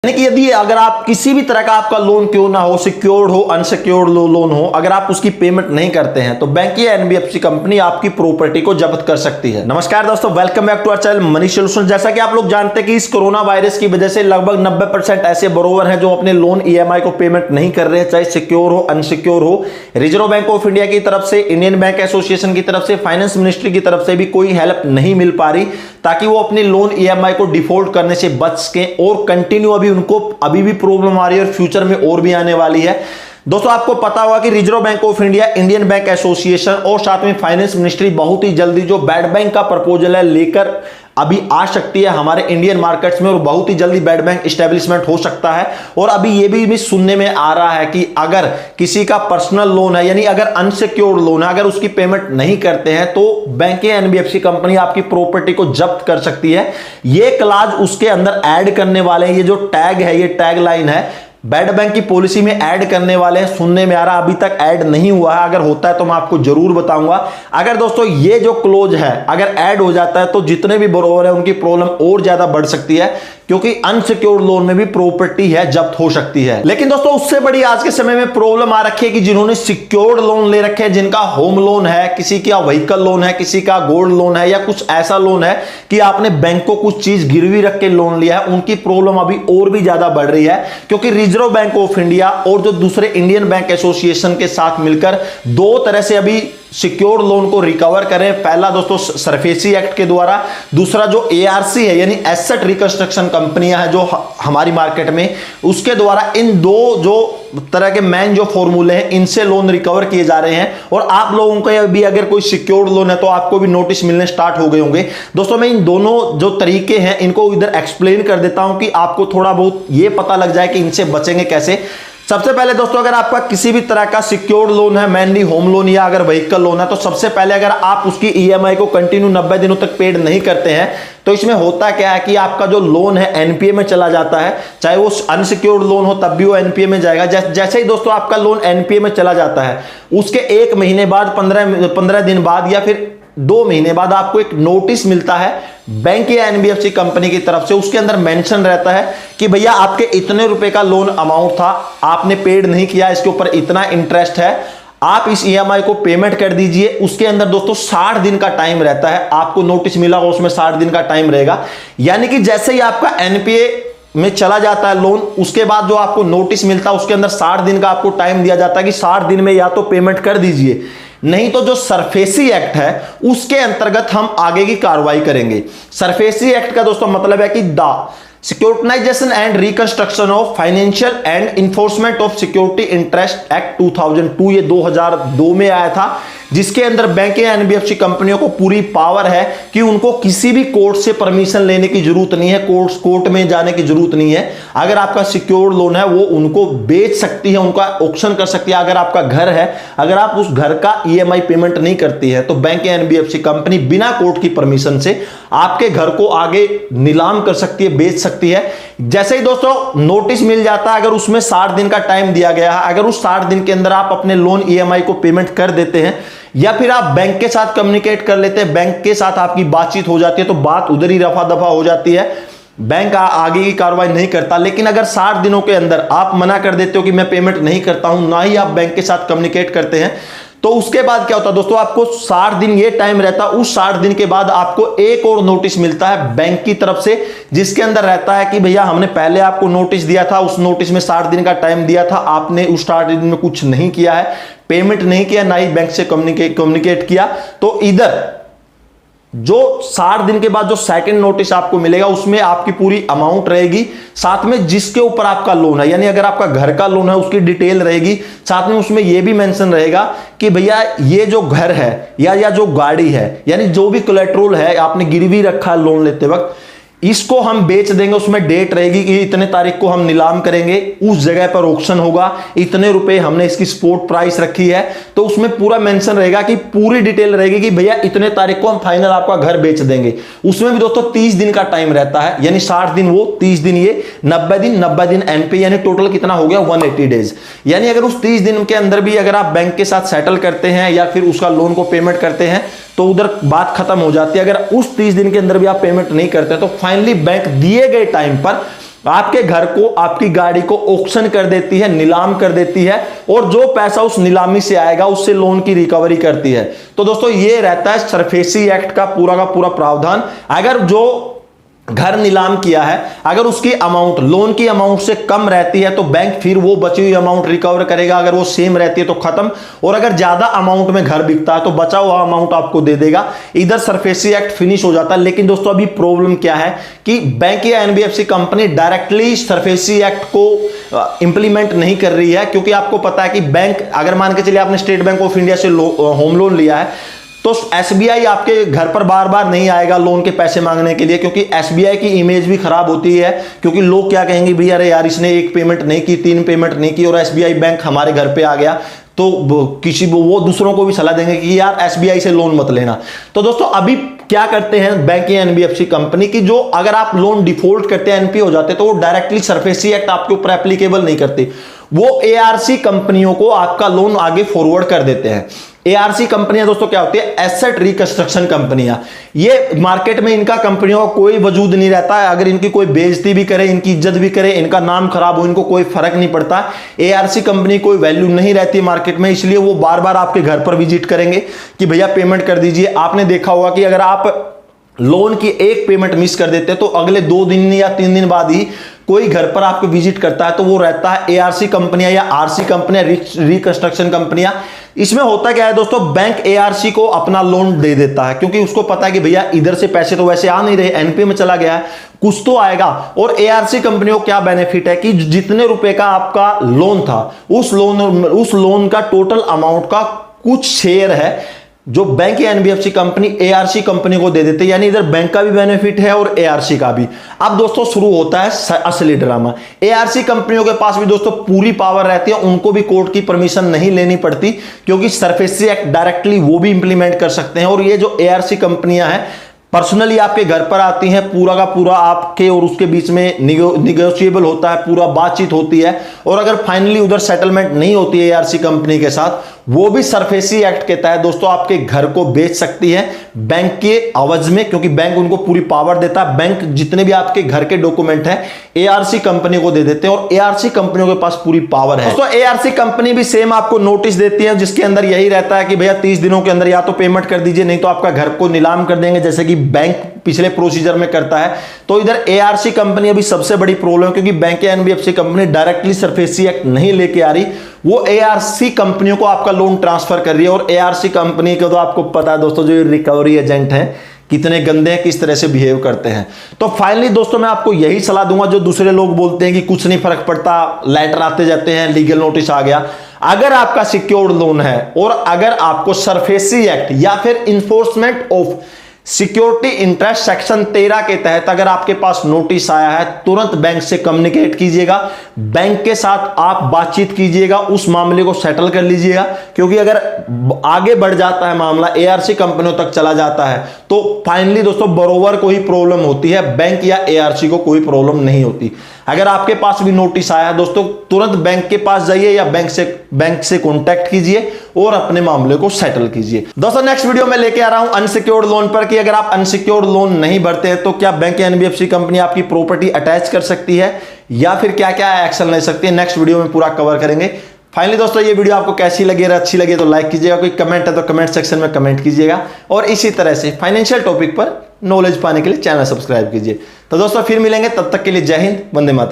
यानी कि यदि अगर आप किसी भी तरह का आपका लोन क्यों ना हो, सिक्योर्ड हो, अनसिक्योर्ड लोन हो, अगर आप उसकी पेमेंट नहीं करते हैं तो बैंक या एनबीएफसी कंपनी आपकी प्रॉपर्टी को जब्त कर सकती है। नमस्कार दोस्तों, welcome back to our channel money solutions. जैसा कि आप लोग जानते हैं कि इस कोरोना वायरस की वजह से लगभग 90% ऐसे बोरोवर हैं जो अपने लोन ईएमआई को पेमेंट नहीं कर रहे हैं, चाहे सिक्योर हो अनसिक्योर हो। रिजर्व बैंक ऑफ इंडिया की तरफ से, इंडियन बैंक एसोसिएशन की तरफ से, फाइनेंस मिनिस्ट्री की तरफ से भी कोई हेल्प नहीं मिल पा रही ताकि वो अपनी लोन ईएमआई को डिफॉल्ट करने से बच सके। और कंटिन्यू उनको अभी भी प्रॉब्लम आ रही है और फ्यूचर में और भी आने वाली है। दोस्तों आपको पता होगा कि reserve bank of India, Indian bank association और साथ में फाइनेंस मिनिस्ट्री बहुत ही जल्दी जो बैड बैंक का प्रपोजल है लेकर अभी आ सकती है हमारे इंडियन मार्केट्स में, और बहुत ही जल्दी बैड बैंक एस्टेब्लिशमेंट हो सकता है। और अभी ये भी सुनने में आ रहा है कि अगर किसी का पर्सनल लोन है, यानी अगर अनसिक्योर्ड लोन है, अगर उसकी पेमेंट नहीं करते हैं तो बैंक या एनबीएफसी कंपनी आपकी प्रॉपर्टी को जब्त कर सकती है। ये क्लाज उसके अंदर ऐड करने वाले हैं। ये जो टैग है, ये टैग लाइन है, बैड बैंक की पॉलिसी में ऐड करने वाले हैं। सुनने में आ रहा, अभी तक ऐड नहीं हुआ है। अगर होता है तो मैं आपको जरूर बताऊंगा। अगर दोस्तों ये जो क्लोज है अगर ऐड हो जाता है तो जितने भी बोरोवर है उनकी प्रॉब्लम और ज्यादा बढ़ सकती है, क्योंकि अनसिक्योर्ड लोन में भी प्रॉपर्टी है जब्त हो सकती है। लेकिन दोस्तों उससे बड़ी आज के समय में प्रॉब्लम आ रखी है कि जिन्होंने सिक्योर्ड लोन ले रखे हैं, जिनका होम लोन है, किसी का व्हीकल लोन है, किसी का गोल्ड लोन है, या कुछ ऐसा लोन है कि आपने बैंक को कुछ चीज गिरवी रख के लोन लिया है, उनकी प्रॉब्लम अभी और भी ज्यादा बढ़ रही है। क्योंकि रिजर्व बैंक ऑफ इंडिया और जो दूसरे इंडियन बैंक एसोसिएशन के साथ मिलकर दो तरह से अभी सिक्योर्ड लोन को रिकवर करें। पहला दोस्तों सरफेसी एक्ट के द्वारा, दूसरा जो एआरसी है यानी एसेट रिकंस्ट्रक्शन कंपनियां हैं जो हमारी मार्केट में, उसके द्वारा इन दो जो तरह के मेन जो फॉर्मूले हैं इनसे लोन रिकवर किए जा रहे हैं। और आप लोगों को भी अगर कोई सिक्योर्ड लोन है तो आपको भी नोटिस मिलने स्टार्ट हो गए होंगे। दोस्तों मैं इन दोनों जो तरीके हैं इनको इधर एक्सप्लेन कर देता हूं कि आपको थोड़ा बहुत ये पता लग जाए कि इनसे बचेंगे कैसे। सबसे पहले दोस्तों अगर आपका किसी भी तरह का सिक्योर्ड लोन है, मेनली होम लोन या अगर व्हीकल लोन है, तो सबसे पहले अगर आप उसकी ईएमआई को कंटिन्यू 90 दिनों तक पेड नहीं करते हैं तो इसमें होता क्या है कि आपका जो लोन है एनपीए में चला जाता है। चाहे वो अनसिक्योर्ड लोन हो तब भी वो एनपीए में जाएगा। जैसे ही दोस्तों आपका लोन एनपीए में चला जाता है उसके 1 महीने बाद, 15 दिन बाद या फिर 2 महीने बाद आपको एक नोटिस मिलता है बैंक या एनबीएफसी कंपनी की तरफ से। उसके अंदर मेंशन रहता है कि भैया आपके इतने रुपए का लोन अमाउंट था, आपने पेड नहीं किया, इसके ऊपर इतना इंटरेस्ट है, आप इस ईएमआई को पेमेंट कर दीजिए। उसके अंदर दोस्तों 60 दिन का टाइम रहता है। आपको नोटिस मिला हो उसमें 60 दिन का टाइम रहेगा। यानी कि जैसे ही आपका एनपीए में चला जाता है लोन, उसके बाद जो आपको नोटिस मिलता है उसके अंदर 60 दिन का आपको टाइम दिया जाता है कि 60 दिन में या तो पेमेंट कर दीजिए, नहीं तो जो सरफेसी एक्ट है उसके अंतर्गत हम आगे की कार्रवाई करेंगे। सरफेसी एक्ट का दोस्तों मतलब है कि the securitisation and reconstruction of financial and enforcement of security interest act 2002, ये 2002 में आया था, जिसके अंदर बैंक या एनबीएफसी कंपनियों को पूरी पावर है कि उनको किसी भी कोर्ट से परमिशन लेने की जरूरत नहीं है, कोर्ट में जाने की जरूरत नहीं है। अगर आपका सिक्योर्ड लोन है वो उनको बेच सकती है, उनका ऑक्शन कर सकती है। अगर आपका घर है, अगर आप उस घर का ईएमआई पेमेंट नहीं करती है तो बैंक या एनबीएफसी कंपनी बिना कोर्ट की परमिशन से आपके घर को आगे नीलाम कर सकती है, बेच सकती है। जैसे ही दोस्तों नोटिस मिल जाता है, अगर उसमें 60 दिन का टाइम दिया गया है, अगर उस 60 दिन के अंदर आप अपने लोन ईएमआई को पेमेंट कर देते हैं या फिर आप बैंक के साथ कम्युनिकेट कर लेते हैं, बैंक के साथ आपकी बातचीत हो जाती है, तो बात उधर ही रफा दफा हो जाती है, बैंक आगे की कार्रवाई नहीं करता। लेकिन अगर 60 दिनों के अंदर आप मना कर देते हो कि मैं पेमेंट नहीं करता हूं, ना ही आप बैंक के साथ कम्युनिकेट करते हैं, तो उसके बाद क्या होता है दोस्तों, आपको 60 दिन ये टाइम रहता है। उस 60 दिन के बाद आपको एक और नोटिस मिलता है बैंक की तरफ से, जिसके अंदर रहता है कि भैया हमने पहले आपको नोटिस दिया था, उस नोटिस में 60 दिन का टाइम दिया था, आपने उस 60 दिन में कुछ नहीं किया है, पेमेंट नहीं किया, ना ही बैंक से कम्युनिकेट किया। तो इधर जो 60 दिन के बाद जो सेकंड नोटिस आपको मिलेगा उसमें आपकी पूरी अमाउंट रहेगी, साथ में जिसके ऊपर आपका लोन है, यानी अगर आपका घर का लोन है उसकी डिटेल रहेगी, साथ में उसमें यह भी मेंशन रहेगा कि भैया ये जो घर है या जो गाड़ी है, यानी जो भी कोलेट्रल है आपने गिरवी रखा है लोन लेते वक्त, इसको हम बेच देंगे। उसमें डेट रहेगी कि इतने तारीख को हम नीलाम करेंगे, उस जगह पर ऑक्शन होगा, इतने रुपए हमने इसकी स्पॉट प्राइस रखी है। तो उसमें पूरा मेंशन रहेगा कि पूरी डिटेल रहेगी कि भैया इतने तारीख को हम फाइनल आपका घर बेच देंगे। उसमें भी दोस्तों 30 दिन का टाइम रहता है, यानी 60 दिन वो, 30 दिन ये, 90 दिन एनपी, यानी टोटल कितना हो गया 180 डेज। यानी अगर उस 30 दिन के अंदर भी अगर आप बैंक के साथ सेटल करते हैं या फिर उसका लोन को पेमेंट करते हैं तो उधर बात खत्म हो जाती है। अगर उस 30 दिन के अंदर भी आप पेमेंट नहीं करते तो फाइनली बैंक दिए गए टाइम पर आपके घर को, आपकी गाड़ी को ऑक्शन कर देती है, नीलाम कर देती है, और जो पैसा उस नीलामी से आएगा उससे लोन की रिकवरी करती है। तो दोस्तों ये रहता है सरफेसी एक्ट का पूरा प्रावधान। अगर जो घर नीलाम किया है, अगर उसकी अमाउंट लोन की अमाउंट से कम रहती है तो बैंक फिर वो बची हुई अमाउंट रिकवर करेगा, अगर वो सेम रहती है तो खत्म, और अगर ज्यादा अमाउंट में घर बिकता है तो बचा हुआ अमाउंट आपको दे देगा। इधर सरफेसी एक्ट फिनिश हो जाता है। लेकिन दोस्तों अभी प्रॉब्लम क्या है कि बैंक या NBFC company directly SARFAESI act को इंप्लीमेंट नहीं कर रही है, क्योंकि आपको पता है कि बैंक, अगर मान के चलिए आपने स्टेट बैंक ऑफ इंडिया से होम लोन लिया है तो एसबीआई आपके घर पर बार बार नहीं आएगा लोन के पैसे मांगने के लिए, क्योंकि एसबीआई की इमेज भी खराब होती है। क्योंकि लोग क्या कहेंगे, भैया अरे यार इसने एक पेमेंट नहीं की, 3 पेमेंट नहीं की और एसबीआई बैंक हमारे घर पे आ गया, तो वो दूसरों को भी सलाह देंगे कि यार एसबीआई से लोन मत लेना। तो दोस्तों अभी क्या करते हैं बैंक या एनबीएफसी कंपनी की, जो अगर आप लोन डिफॉल्ट करते हैं, एनपीए हो जाते हैं, तो वो डायरेक्टली सरफेसी एक्ट आपके ऊपर एप्लीकेबल नहीं करती, वो एआरसी कंपनियों को आपका लोन आगे फॉरवर्ड कर देते हैं। एआरसी कंपनियां दोस्तों क्या होती है, एसेट रिकंस्ट्रक्शन कंपनियां। ये मार्केट में इनका कंपनियों का कोई वजूद नहीं रहता है। अगर इनकी कोई बेइज्जती भी करे, इनकी इज्जत भी करे, इनका नाम खराब हो, इनको कोई फर्क नहीं पड़ता। एआरसी कंपनी कोई वैल्यू नहीं रहती मार्केट में, इसलिए वो बार बार आपके घर पर विजिट करेंगे कि भैया पेमेंट कर दीजिए। आपने देखा होगा कि अगर आप लोन की एक पेमेंट मिस कर देते हैं तो अगले 2 दिन या 3 दिन बाद ही कोई घर पर आपको विजिट करता है, तो वो रहता है एआरसी कंपनियां या आरसी कंपनियां, रिकंस्ट्रक्शन कंपनियां। इसमें होता क्या है दोस्तों, बैंक एआरसी को अपना लोन दे देता है, क्योंकि उसको पता है कि भैया इधर से पैसे तो वैसे आ नहीं रहे, एनपीए में चला गया है, कुछ तो आएगा। और एआरसी कंपनियों को क्या बेनिफिट है कि जितने रुपए का आपका लोन था, उस लोन का टोटल अमाउंट का कुछ शेयर है जो बैंक या एनबीएफसी कंपनी एआरसी कंपनी को दे देते हैं। यानी इधर बैंक का भी बेनिफिट है और एआरसी का भी। अब दोस्तों शुरू होता है असली ड्रामा। एआरसी कंपनियों के पास भी दोस्तों पूरी पावर रहती है, उनको भी कोर्ट की परमिशन नहीं लेनी पड़ती, क्योंकि सरफेसी एक्ट डायरेक्टली वो भी इंप्लीमेंट कर सकते हैं। और ये जो एआरसी कंपनियां हैं पर्सनली आपके घर पर आती हैं, पूरा का पूरा आपके और उसके बीच में निगोशिएबल होता है, पूरा बातचीत होती है, और अगर फाइनली उधर सेटलमेंट नहीं होती है एआरसी कंपनी के साथ, वो भी सरफेसी एक्ट के तहत दोस्तों आपके घर को बेच सकती है बैंक के अवज में, क्योंकि बैंक उनको पूरी पावर देता है। बैंक जितने भी आपके घर के डॉक्यूमेंट हैं एआरसी कंपनी को दे देते हैं, और एआरसी कंपनियों के पास पूरी पावर है। दोस्तों एआरसी कंपनी भी सेम आपको नोटिस देती है, जिसके अंदर यही रहता है कि भैया 30 दिनों के अंदर या तो पेमेंट कर दीजिए, नहीं तो आपका घर को नीलाम कर देंगे, जैसे कि बैंक पिछले प्रोसीजर में करता है। तो इधर एआरसी कंपनी अभी सबसे बड़ी प्रॉब्लम, क्योंकि बैंक या NBFC company directly SARFAESI act नहीं लेके आ रही, वो एआरसी कंपनियों को आपका लोन ट्रांसफर कर रही है। और एआरसी कंपनी को तो आपको पता है दोस्तों, जो रिकवरी एजेंट हैं कितने गंदे हैं, किस तरह से बिहेव करते हैं। तो फाइनली दोस्तों मैं आपको यही सलाह दूंगा, जो दूसरे लोग बोलते हैं कि कुछ नहीं फर्क पड़ता, लेटर आते जाते हैं, लीगल नोटिस आ गया। अगर आपका सिक्योर्ड लोन है और अगर आपको सरफेसी एक्ट या फिर enforcement of security interest section 13 के तहत अगर आपके पास नोटिस आया है, तुरंत बैंक से कम्युनिकेट कीजिएगा, बैंक के साथ आप बातचीत कीजिएगा, उस मामले को सेटल कर लीजिएगा। क्योंकि अगर आगे बढ़ जाता है मामला, एआरसी कंपनियों तक चला जाता है, तो फाइनली दोस्तों बरोबर को ही प्रॉब्लम होती है, बैंक या एआरसी को कोई प्रॉब्लम नहीं होती। अगर आपके पास भी नोटिस आया दोस्तों, तुरंत बैंक के पास जाइए या बैंक से कांटेक्ट कीजिए और अपने मामले को सेटल कीजिए। दोस्तों नेक्स्ट वीडियो में लेके आ रहा हूं अनसिक्योर्ड लोन पर, कि अगर आप अनसिक्योर्ड लोन नहीं भरते हैं तो क्या बैंक या एनबीएफसी कंपनी आपकी प्रॉपर्टी अटैच कर सकती है, या फिर क्या क्या एक्शन ले सकती है, नेक्स्ट वीडियो में पूरा कवर करेंगे। फाइनली दोस्तों ये वीडियो आपको कैसी लगी, अगर अच्छी लगी तो लाइक कीजिएगा, कोई कमेंट है तो कमेंट सेक्शन में कमेंट कीजिएगा, और इसी तरह से फाइनेंशियल टॉपिक पर नॉलेज पाने के लिए चैनल सब्सक्राइब कीजिए। तो दोस्तों फिर मिलेंगे, तब तक के लिए जय हिंद, वंदे मातरम।